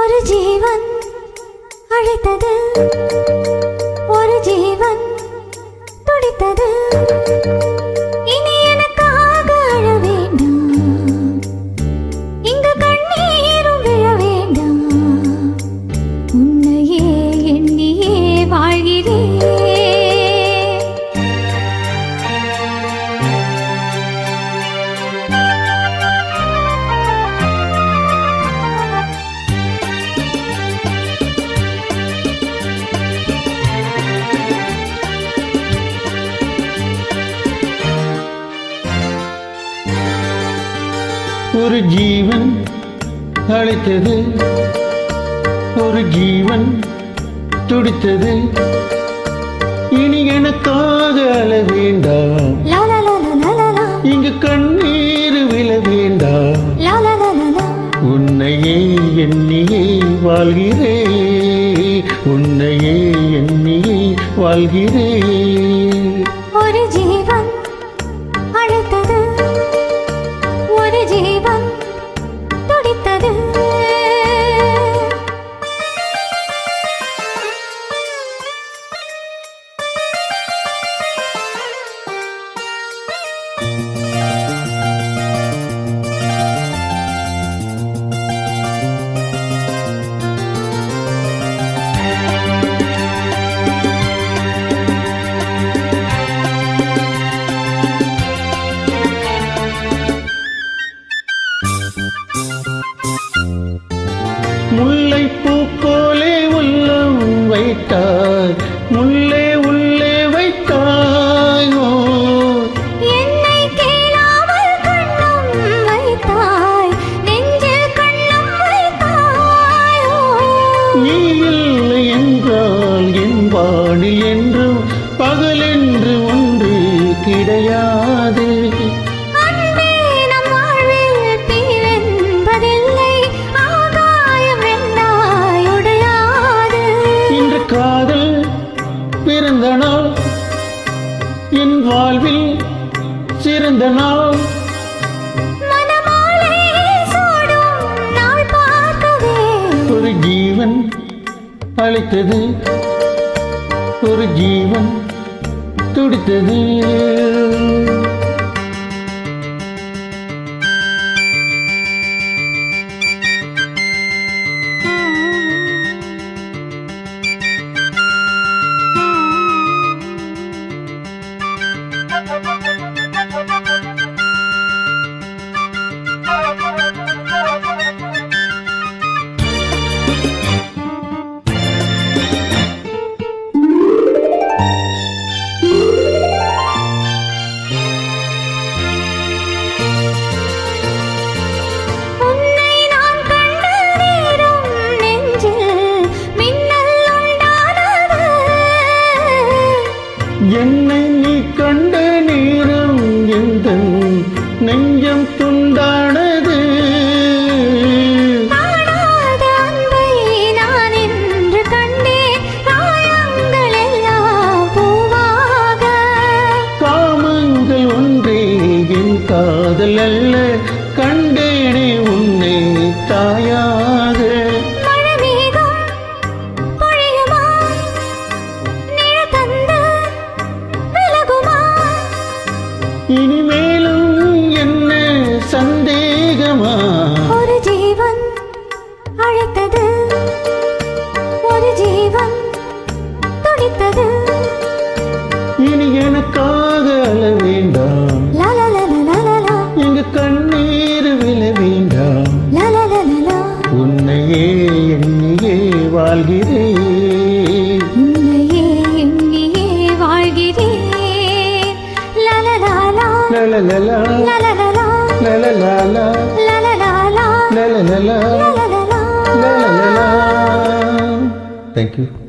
ஒரு ஜீவன் அழைத்தது, ஒரு ஜீவன் துடித்தது. இனி எனக்காக அழ வேண்டாம், இங்கு கண்ணீரும் விழ வேண்டாம். உன்னையே எண்ணியே வாழ்கிறேன். ஒரு ஜீவன் அழைத்தது, ஒரு ஜீவன் துடித்தது. இனி எனக்காக அழ வேண்டாம், இங்கு கண்ணீர் விழ வேண்டாம். உன்னையே எண்ணியே வாழ்கிறேன், உன்னையே எண்ணியே வாழ்கிறேன். ஒரு ஜீவன் அழைத்தது, ஒரு ஜீவன் துடித்தது. முல்லைப்பூ போலே உள்ளம் வைத்தாய், முல்லை உள்ளே வைத்தாயோ. என்னை கேளாமல் கண்ணம் வைத்தாய், நெஞ்சில் கண்ணம் வைத்தாயோ. நீ இல்லை என்றால் என் வானில் என்றும் பகலென்று ஒன்று கிடையாது. காதல் பிறந்த நாள், என் வாழ்வில் சிறந்த நாள். ஒரு ஜீவன் அழைத்தது, ஒரு ஜீவன் துடித்தது. என்னை நீ கண்ட நேரம் எந்த நெஞ்சம் துண்டானது. நான் என்று கண்டேன், காயங்கள் எல்லாம் பூவாக. காமங்கள் ஒன்றே என் காதல் அல்ல, கண்டேனே உன்னை தாயாக. இனிமேலும் என்ன சந்தேகமா? ஒரு ஜீவன் அழைத்தது, ஒரு ஜீவன் துடித்தது. இனி எனக்காக அழ வேண்டாம், இங்கு கண்ணீர் விழ வேண்டாம். உன்னையே எண்ணியே வாழ்கிறேன், உன்னையே எண்ணியே வாழ்கிறேன். la la la la la la la la la la la la la la la. Thank you.